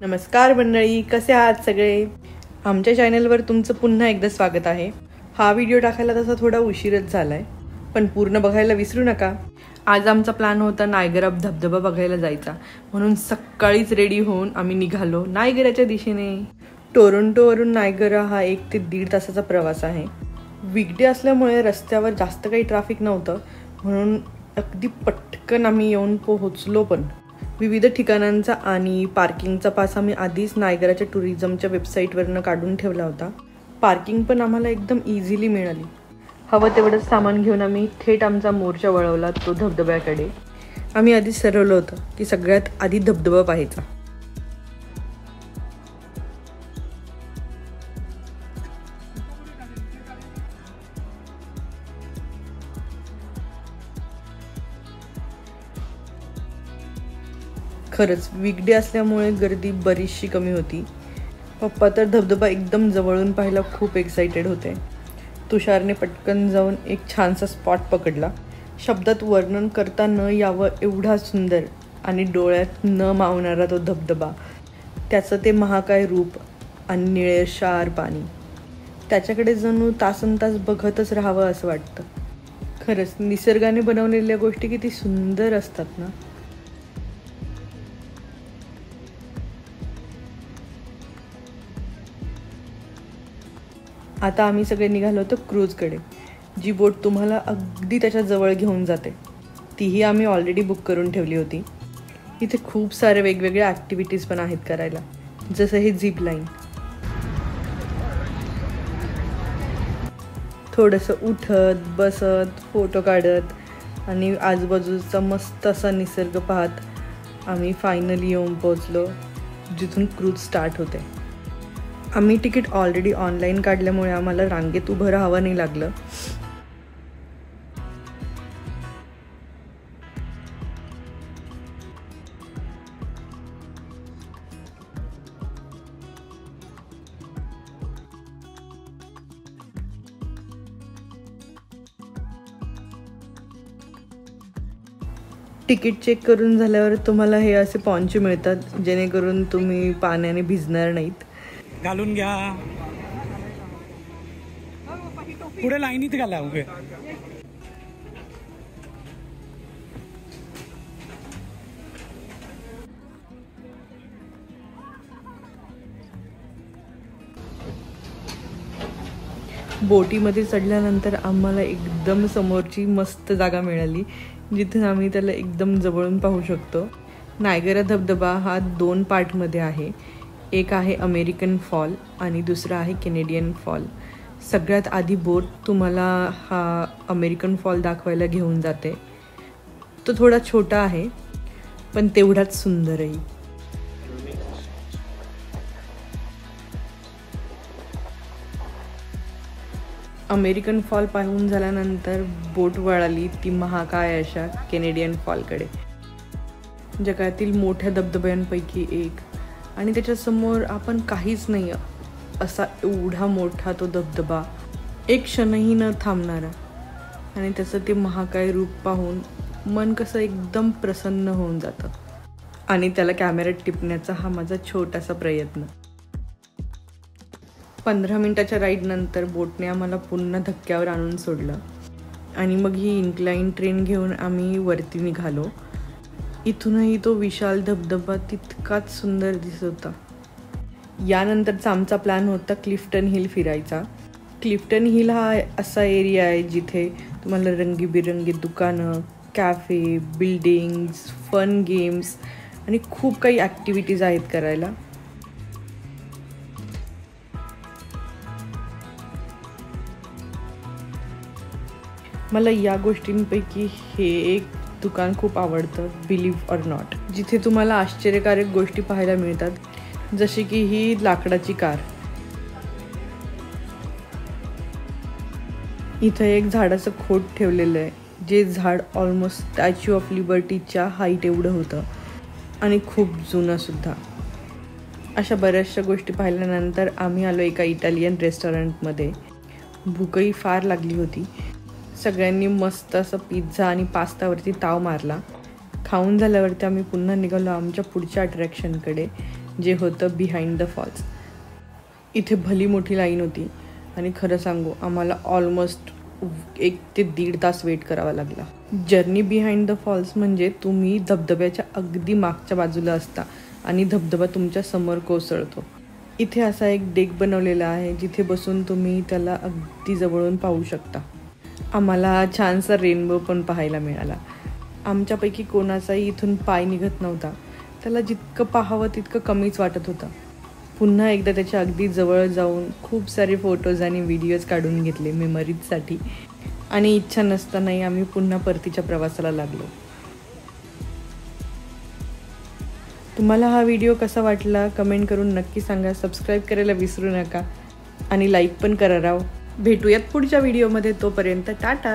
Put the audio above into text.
नमस्कार मंडळी, कसे आहात सगळे? आमच्या चॅनलवर तुमचं पुन्हा एकदा स्वागत आहे. हा व्हिडिओ टाकायला तसा थोडा उशीरच झालाय, पण पूर्ण बघायला विसरू नका. आज आमचा प्लॅन होता नायगरा धबधबा बघायला जायचा, म्हणून सकाळीच रेडी होऊन आम्ही निघालो नायगराच्या दिशेने. टोरंटोवरून नायगरा हा 1 ते 1.5 तासाचा प्रवास आहे. वीकडे असल्यामुळे रस्त्यावर जास्त काही ट्रॅफिक नव्हतं, म्हणून अगदी पटकन आम्ही येऊन पोहोचलो. पण विविध ठिकाणांचा आणि पार्किंगचा पास आम्ही आधीच नायगराच्या टुरिझमच्या वेबसाईटवरनं काढून ठेवला होता. पार्किंग पण आम्हाला एकदम इझिली मिळाली. हवं तेवढंच सामान घेऊन आम्ही थेट आमचा मोर्चा वळवला तो धबधब्याकडे. आम्ही आधीच ठरवलं होतं की सगळ्यात आधी धबधबा पाहायचा. खरंच वीकडे असल्यामुळे गर्दी बरीचशी कमी होती. पप्पा तर धबधबा एकदम जवळून पाहायला खूप एक्साइटेड होते. तुषारने पटकन जाऊन एक छानसा स्पॉट पकडला. शब्दात वर्णन करता न यावं एवढा सुंदर आणि डोळ्यात न मावणारा तो धबधबा. त्याचं ते महाकाय रूप आणि निळेशार पाणी, त्याच्याकडे जणू तासनतास बघतच राहावं असं वाटतं. खरंच निसर्गाने बनवलेल्या गोष्टी किती सुंदर असतात ना. आता आम्ही सगळे निघालो होतो क्रूजकडे, जी बोट तुम्हाला अगदी त्याच्या जवळ घेऊन जाते. तीही आम्ही ऑलरेडी बुक करून ठेवली होती. इथे खूप सारे वेगवेगळ्या ॲक्टिव्हिटीज पण आहेत करायला, जसं हे झिप लाईन. थोडंसं उठत बसत फोटो काढत आणि आजूबाजूचा मस्त असा निसर्ग पाहत आम्ही फायनली येऊन पोहोचलो जिथून क्रूज स्टार्ट होते. आम्ही तिकीट ऑलरेडी ऑनलाईन काढल्यामुळे आम्हाला रांगेत उभं राहावं नाही लागलं. तिकीट चेक करून झाल्यावर तुम्हाला हे असे पॉन्चे मिळतात, जेणेकरून तुम्ही पाण्याने भिजणार नाहीत. घालून घ्या, पुढे लाईनीत घाला उभे. बोटीमध्ये चढल्यानंतर आम्हाला एकदम समोरची मस्त जागा मिळाली, जिथे आम्ही त्याला एकदम जवळून पाहू शकतो. नायगरा धबधबा हा 2 पार्टमध्ये आहे. एक आहे अमेरिकन फॉल आणि दुसरा आहे कॅनेडियन फॉल. सगळ्यात आधी बोट तुम्हाला हा अमेरिकन फॉल दाखवायला घेऊन जाते. तो थोडा छोटा आहे, पण तेवढाच सुंदरही. अमेरिकन फॉल पाहून झाल्यानंतर बोट वळाली ती महाकाय अशा कॅनेडियन फॉलकडे, जगातील मोठ्या धबधब्यांपैकी एक. आणि त्याच्यासमोर आपण काहीच नाही असा एवढा मोठा तो धबधबा, एक क्षणही न थांबणारा. आणि त्याचं ते महाकाय रूप पाहून मन कसं एकदम प्रसन्न होऊन जातं. आणि त्याला कॅमेऱ्यात टिपण्याचा हा माझा छोटासा प्रयत्न. 15 मिनिटाच्या राईडनंतर बोटने आम्हाला पुन्हा धक्क्यावर आणून सोडलं आणि मग ही इन्क्लाइन ट्रेन घेऊन आम्ही वरती निघालो. इथूनही तो विशाल धबधबा तितकाच सुंदर दिसत होता. यानंतरचा आमचा प्लॅन होता क्लिफ्टन हिल फिरायचा. क्लिफ्टन हिल हा असा एरिया आहे जिथे तुम्हाला रंगीबिरंगी दुकानं, कॅफे, बिल्डिंग्स, फन गेम्स आणि खूप काही ॲक्टिव्हिटीज आहेत करायला. मला या गोष्टींपैकी हे एक दुकान खूप आवडतं, बिलीव्ह ऑर नॉट, जिथे तुम्हाला आश्चर्यकारक गोष्टी पाहायला मिळतात, जशी की ही लाकडाची कार. इथं एक झाडाचं खोट ठेवलेलं आहे, जे झाड ऑलमोस्ट स्टॅच्यू ऑफ लिबर्टीच्या हाईट एवढं होतं आणि खूप जुनं सुद्धा. अशा बऱ्याचशा गोष्टी पाहिल्यानंतर आम्ही आलो एका इटालियन रेस्टॉरंटमध्ये. भूकही फार लागली होती. सगळ्यांनी मस्त असं पिझ्झा आणि पास्तावरती ताव मारला. खाऊन झाल्यावरती आम्ही पुन्हा निघालो आमच्या पुढच्या अट्रॅक्शनकडे, जे होतं बिहाइंड द फॉल्स. इथे भली मोठी लाईन होती आणि खरं सांगू आम्हाला ऑलमोस्ट 1 ते 1.5 तास वेट करावा लागला. जर्नी बिहाइंड द फॉल्स म्हणजे तुम्ही धबधब्याच्या अगदी मागच्या बाजूला असता आणि धबधबा तुमच्या समोर कोसळतो. इथे असा एक डेक बनवलेला आहे जिथे बसून तुम्ही त्याला अगदी जवळून पाहू शकता. आम्हाला छानसा रेनबो पण पाहायला मिळाला. आमच्यापैकी कोणाचाही इथून पाय निघत नव्हता. त्याला जितकं पाहावं तितकं कमीच वाटत होतं. पुन्हा एकदा त्याच्या अगदी जवळ जाऊन खूप सारे फोटोज आणि व्हिडिओज काढून घेतले मेमरीजसाठी. आणि इच्छा नसतानाही आम्ही पुन्हा परतीच्या प्रवासाला लागलो. तुम्हाला हा व्हिडिओ कसा वाटला कमेंट करून नक्की सांगा. सबस्क्राईब करायला विसरू नका आणि लाईक पण करा राव. भेटूयात पुढच्या व्हिडिओमध्ये. तोपर्यंत टाटा.